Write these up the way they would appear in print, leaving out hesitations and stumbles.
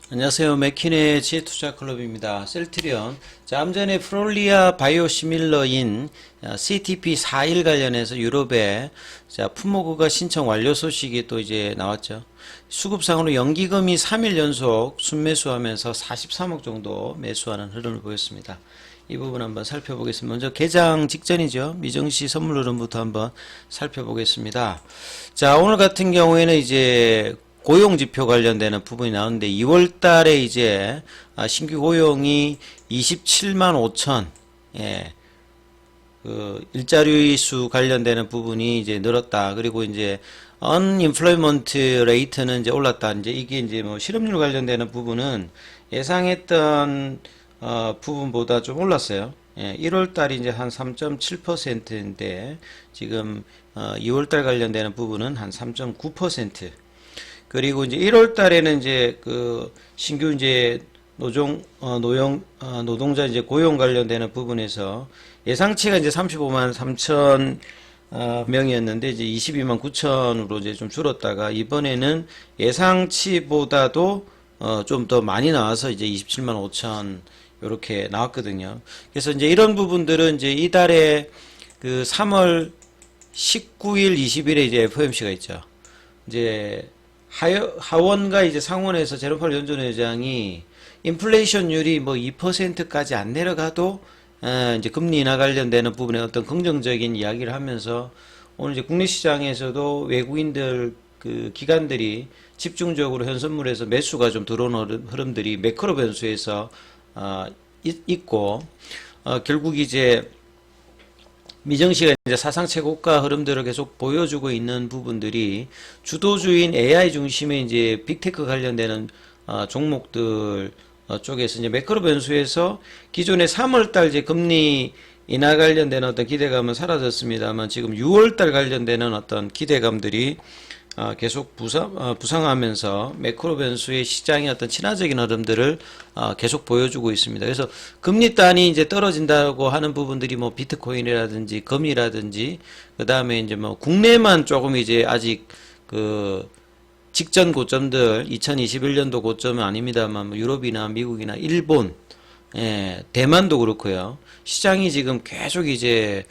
안녕하세요. 맥킨의 지혜투자클럽입니다. 셀트리온. 자, 전에 프롤리아 바이오시밀러인 CTP41 관련해서 유럽에 푸모그가 신청 완료 소식이 또 이제 나왔죠. 수급상으로 연기금이 3일 연속 순매수하면서 43억 정도 매수하는 흐름을 보였습니다. 이 부분 한번 살펴보겠습니다. 먼저 개장 직전이죠. 미정시 선물 흐름부터 한번 살펴보겠습니다. 자, 오늘 같은 경우에는 이제 고용지표 관련되는 부분이 나오는데 2월 달에 이제 신규 고용이 27만 5천, 예, 그 일자리 수 관련되는 부분이 이제 늘었다. 그리고 이제 unemployment rate는 이제 올랐다. 이제 이게 이제 뭐 실업률 관련되는 부분은 예상했던 부분보다 좀 올랐어요. 예, 1월 달이 이제 한 3.7%인데 지금 2월 달 관련되는 부분은 한 3.9%. 그리고 이제 1월 달에는 이제 그 신규 이제 노동자 이제 고용 관련되는 부분에서 예상치가 이제 35만 3천 명이었는데 이제 22만 9천으로 이제 좀 줄었다가 이번에는 예상치보다도 좀 더 많이 나와서 이제 27만 5천 요렇게 나왔거든요. 그래서 이제 이런 부분들은 이제 이달에 그 3월 19일, 20일에 이제 FOMC가 있죠. 이제 하원과 이제 상원에서 제롬 파월 연준의장이 인플레이션율이 뭐 2%까지 안 내려가도 이제 금리 인하 관련되는 부분에 어떤 긍정적인 이야기를 하면서 오늘 이제 국내 시장에서도 외국인들 그 기관들이 집중적으로 현선물에서 매수가 좀 들어오는 흐름들이 매크로 변수에서 있고 결국 이제 미정시가 이제 사상 최고가 흐름들을 계속 보여주고 있는 부분들이 주도주인 AI 중심의 이제 빅테크 관련되는 종목들 쪽에서 이제 매크로 변수에서 기존의 3월달 이제 금리 인하 관련되는 어떤 기대감은 사라졌습니다만 지금 6월달 관련되는 어떤 기대감들이 계속 부상하면서 매크로 변수의 시장의 어떤 친화적인 흐름들을 계속 보여주고 있습니다. 그래서 금리 단이 이제 떨어진다고 하는 부분들이 뭐 비트코인이라든지 금이라든지 그 다음에 이제 뭐 국내만 조금 이제 아직 그 직전 고점들 2021년도 고점은 아닙니다만 뭐 유럽이나 미국이나 일본, 예, 대만도 그렇고요. 시장이 지금 계속 이제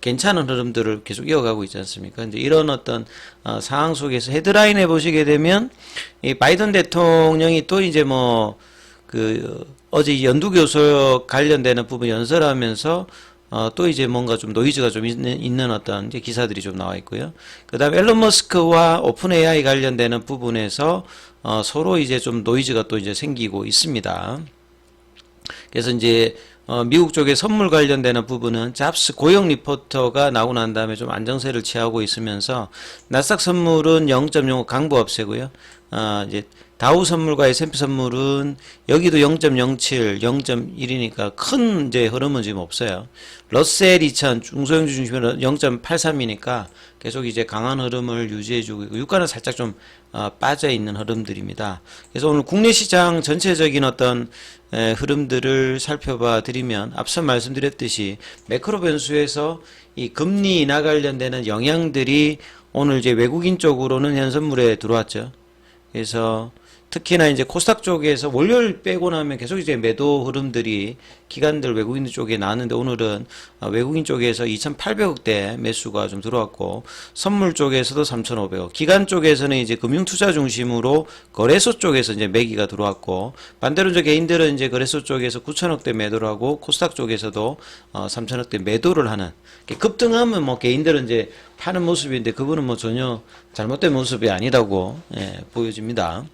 괜찮은 흐름들을 계속 이어가고 있지 않습니까? 이제 이런 어떤 상황 속에서 헤드라인에 보시게 되면 이 바이든 대통령이 또 이제 뭐 그 어제 연두교섭 관련되는 부분 연설하면서 또 이제 뭔가 좀 노이즈가 좀 있는 어떤 이제 기사들이 좀 나와 있고요. 그 다음에 앨런 머스크와 오픈 AI 관련되는 부분에서 서로 이제 좀 노이즈가 또 이제 생기고 있습니다. 그래서 이제 미국 쪽에 선물 관련되는 부분은 잡스 고용 리포터가 나오고 난 다음에 좀 안정세를 취하고 있으면서 나스닥 선물은 0.05 강보 업세고요. 이제 다우 선물과 S&P 선물은 여기도 0.07, 0.1이니까 큰 이제 흐름은 지금 없어요. 러셀 2000 중소형주 중심으로 0.83이니까 계속 이제 강한 흐름을 유지해주고 있고 유가는 살짝 좀 빠져 있는 흐름들입니다. 그래서 오늘 국내 시장 전체적인 어떤 흐름들을 살펴봐 드리면 앞서 말씀드렸듯이 매크로 변수에서 이 금리 인하 관련되는 영향들이 오늘 이제 외국인 쪽으로는 현선물에 들어왔죠. 그래서 특히나 이제 코스닥 쪽에서 월요일 빼고 나면 계속 이제 매도 흐름들이 기관들 외국인들 쪽에 나왔는데 오늘은 외국인 쪽에서 2,800억대 매수가 좀 들어왔고 선물 쪽에서도 3,500억, 기관 쪽에서는 이제 금융투자 중심으로 거래소 쪽에서 이제 매기가 들어왔고 반대로 이제 개인들은 이제 거래소 쪽에서 9,000억대 매도를 하고 코스닥 쪽에서도 3,000억대 매도를 하는, 급등하면 뭐 개인들은 이제 파는 모습인데 그거는 뭐 전혀 잘못된 모습이 아니라고 보여집니다.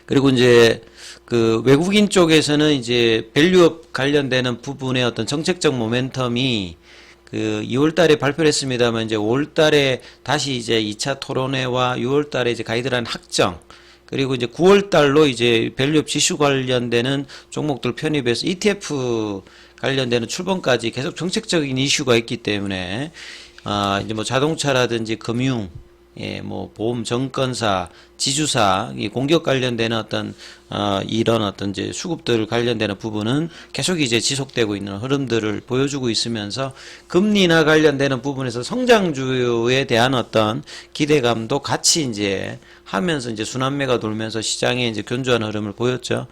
그리고 이제 그 외국인 쪽에서는 이제 밸류업 관련되는 부분의 어떤 정책적 모멘텀이 그 2월 달에 발표를 했습니다만 이제 5월 달에 다시 이제 2차 토론회와 6월 달에 이제 가이드라인 확정, 그리고 이제 9월 달로 이제 밸류업 지수 관련되는 종목들 편입해서 ETF 관련되는 출범까지 계속 정책적인 이슈가 있기 때문에 이제 뭐 자동차라든지 금융, 예, 뭐 보험 증권사, 지주사, 이 공격 관련되는 어떤 이런 어떤 이제 수급들 관련되는 부분은 계속 이제 지속되고 있는 흐름들을 보여주고 있으면서 금리나 관련되는 부분에서 성장주에 대한 어떤 기대감도 같이 이제 하면서 이제 순환매가 돌면서 시장에 이제 견조한 흐름을 보였죠.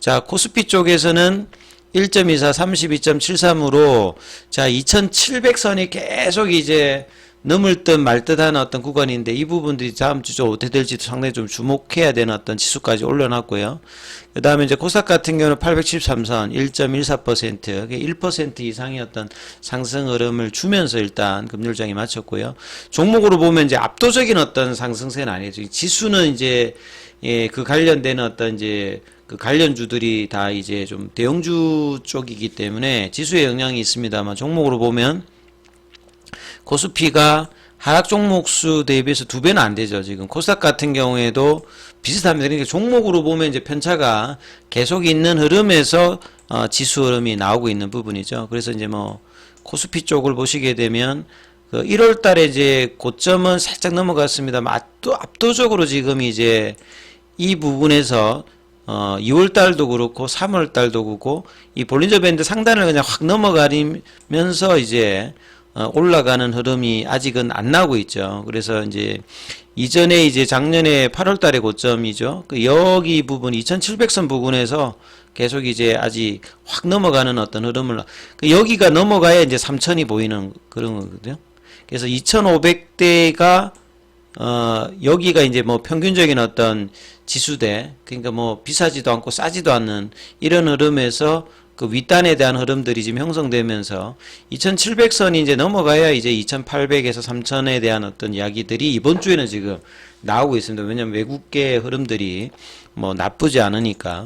자, 코스피 쪽에서는 1.24, 32.73으로 자, 2700선이 계속 이제 넘을 듯 말 듯한 어떤 구간인데 이 부분들이 다음 주 좀 어떻게 될지도 상당히 좀 주목해야 되는 어떤 지수까지 올려놨고요. 그 다음에 이제 코스닥 같은 경우는 813선 1.14%, 1% 이상의 어떤 상승 흐름을 주면서 일단 금요일장이 마쳤고요. 종목으로 보면 이제 압도적인 어떤 상승세는 아니죠. 지수는 이제 예, 그 관련되는 어떤 이제 그 관련주들이 다 이제 좀 대형주 쪽이기 때문에 지수에 영향이 있습니다만 종목으로 보면 코스피가 하락 종목 수 대비해서 2배는 안 되죠. 지금 코스닥 같은 경우에도 비슷합니다. 그러니까 종목으로 보면 이제 편차가 계속 있는 흐름에서 지수 흐름이 나오고 있는 부분이죠. 그래서 이제 뭐 코스피 쪽을 보시게 되면 그 1월 달에 이제 고점은 살짝 넘어갔습니다만 압도적으로 지금 이제 이 부분에서 2월 달도 그렇고 3월 달도 그렇고 이 볼린저 밴드 상단을 그냥 확 넘어가면서 이제 올라가는 흐름이 아직은 안 나오고 있죠. 그래서 이제 이전에 이제 작년에 8월 달에 고점이죠. 그 여기 부분 2700선 부근에서 계속 이제 아직 확 넘어가는 어떤 흐름을 여기가 넘어가야 이제 3000이 보이는 그런 거거든요. 그래서 2500대가 여기가 이제 뭐 평균적인 어떤 지수대, 그러니까 뭐 비싸지도 않고 싸지도 않는 이런 흐름에서 그 윗단에 대한 흐름들이 지금 형성되면서 2700선이 이제 넘어가야 이제 2800에서 3000에 대한 어떤 이야기들이 이번 주에는 지금 나오고 있습니다. 왜냐면 외국계 흐름들이 뭐 나쁘지 않으니까.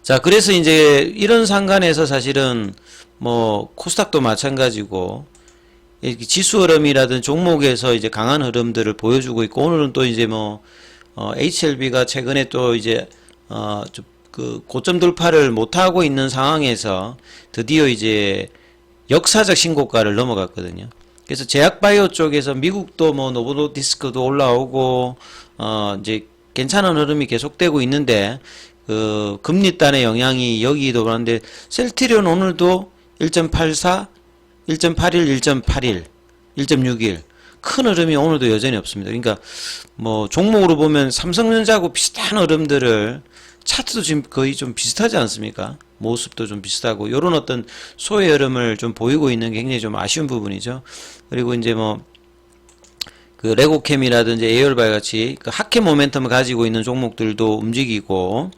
자, 그래서 이제 이런 상관에서 사실은 뭐 코스닥도 마찬가지고 지수 흐름이라든 종목에서 이제 강한 흐름들을 보여주고 있고 오늘은 또 이제 뭐 HLB가 최근에 또 이제 그 고점 돌파를 못하고 있는 상황에서 드디어 이제 역사적 신고가를 넘어갔거든요. 그래서 제약바이오 쪽에서 미국도 뭐 노보노디스크도 올라오고 이제 괜찮은 흐름이 계속되고 있는데 그 금리단의 영향이 여기도 그런데 셀트리온 오늘도 1.84, 1.81, 1.81, 1.61 큰 흐름이 오늘도 여전히 없습니다. 그러니까 뭐 종목으로 보면 삼성전자하고 비슷한 흐름들을 차트도 지금 거의 좀 비슷하지 않습니까? 모습도 좀 비슷하고 요런 어떤 소의 흐름을 좀 보이고 있는 게 굉장히 좀 아쉬운 부분이죠. 그리고 이제 뭐 그 레고캠이라든지 에어얼바이 같이 그 하켓 모멘텀을 가지고 있는 종목들도 움직이고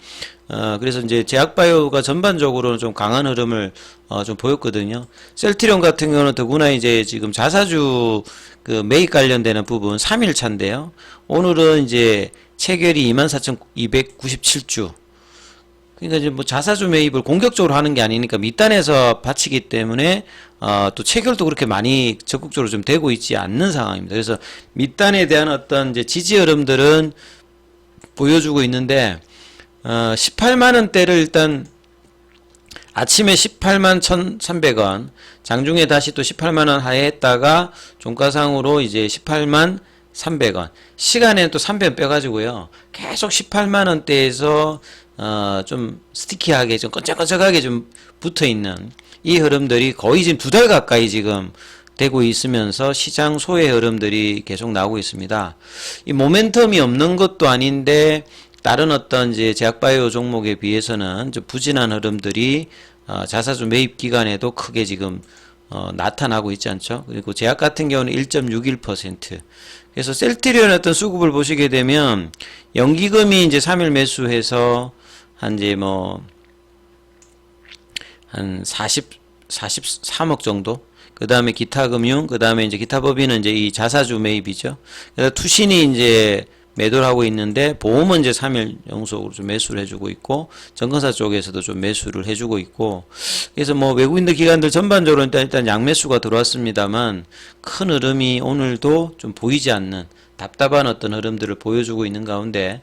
그래서 이제 제약바이오가 전반적으로는 좀 강한 흐름을 좀 보였거든요. 셀트리온 같은 경우는 더구나 이제 지금 자사주 그 매입 관련되는 부분 3일차인데요. 오늘은 이제 체결이 24,297주. 그러니까 이제 뭐 자사주 매입을 공격적으로 하는 게 아니니까 밑단에서 바치기 때문에 또 체결도 그렇게 많이 적극적으로 좀 되고 있지 않는 상황입니다. 그래서 밑단에 대한 어떤 이제 지지 흐름들은 보여주고 있는데 18만 원대를 일단 아침에 18만 1,300원, 장중에 다시 또 18만 원 하회했다가 종가상으로 이제 18만 300원. 시간에는 또 300원 빼가지고요. 계속 18만 원대에서 좀 스티키하게 좀 끈적끈적하게 좀 붙어있는 이 흐름들이 거의 지금 2달 가까이 지금 되고 있으면서 시장 소의 흐름들이 계속 나오고 있습니다. 이 모멘텀이 없는 것도 아닌데 다른 어떤 이제 제약바이오 종목에 비해서는 좀 부진한 흐름들이 자사주 매입 기간에도 크게 지금 나타나고 있지 않죠. 그리고 제약 같은 경우는 1.61%. 그래서 셀트리온 어떤 수급을 보시게 되면 연기금이 이제 3일 매수해서 한 이제 뭐 한 43억 정도. 그 다음에 기타 금융, 그 다음에 이제 기타 법인은 이제 이 자사주 매입이죠. 그래서 투신이 이제 매도를 하고 있는데 보험은 이제 3일 연속으로 좀 매수를 해주고 있고 증권사 쪽에서도 좀 매수를 해주고 있고 그래서 뭐 외국인들 기관들 전반적으로 일단 양매수가 들어왔습니다만 큰 흐름이 오늘도 좀 보이지 않는 답답한 어떤 흐름들을 보여주고 있는 가운데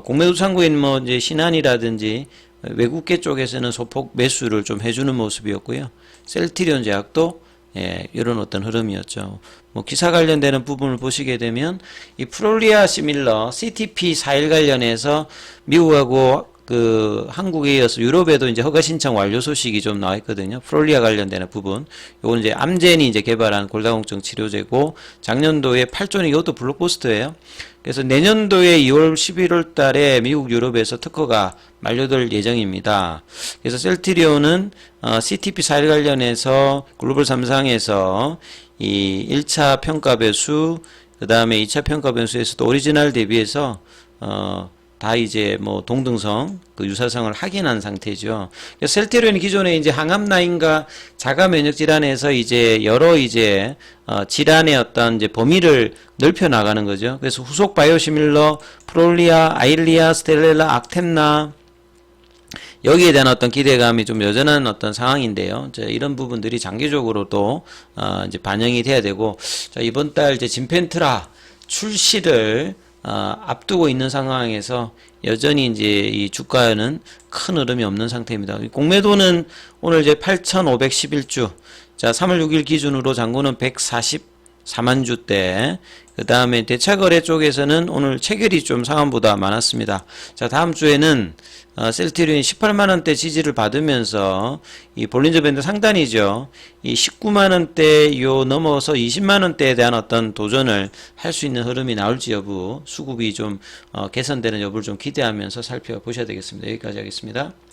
공매도 창구인 뭐 이제 신한이라든지 외국계 쪽에서는 소폭 매수를 좀 해주는 모습이었고요. 셀트리온 제약도 예, 이런 어떤 흐름이었죠. 뭐 기사 관련되는 부분을 보시게 되면 이 프롤리아 시밀러 CTP41 관련해서 미국하고 그 한국에 이어서 유럽에도 이제 허가 신청 완료 소식이 좀 나와 있거든요. 프롤리아 관련되는 부분. 요건 이제 암젠이 이제 개발한 골다공증 치료제고 작년도에 8조는 이것도 블록버스터예요. 그래서 내년도에 2월 11월 달에 미국 유럽에서 특허가 만료될 예정입니다. 그래서 셀트리온은 CTP41 관련해서 글로벌 3상에서 이 1차 평가 배수, 그 다음에 2차 평가 배수에서도 오리지널 대비해서 다 이제 뭐 동등성, 그 유사성을 확인한 상태죠. 셀트리온이 기존에 이제 항암 라인과 자가 면역 질환에서 이제 여러 이제 질환의 어떤 이제 범위를 넓혀 나가는 거죠. 그래서 후속 바이오시밀러, 프롤리아, 아일리아, 스텔렐라, 악템나 여기에 대한 어떤 기대감이 좀 여전한 어떤 상황인데요. 자, 이런 부분들이 장기적으로도 이제 반영이 돼야 되고, 자, 이번 달 이제 진펜트라 출시를 앞두고 있는 상황에서 여전히 이제 이 주가는 큰 흐름이 없는 상태입니다. 공매도는 오늘 이제 8,511주, 자, 3월 6일 기준으로 잔고는 144만 주대, 그 다음에 대차거래 쪽에서는 오늘 체결이 좀 상한보다 많았습니다. 자, 다음 주에는 셀트리온이 18만원대 지지를 받으면서 이 볼린저 밴드 상단이죠. 이 19만원대 요 넘어서 20만원대에 대한 어떤 도전을 할 수 있는 흐름이 나올지 여부, 수급이 좀 개선되는 여부를 좀 기대하면서 살펴보셔야 되겠습니다. 여기까지 하겠습니다.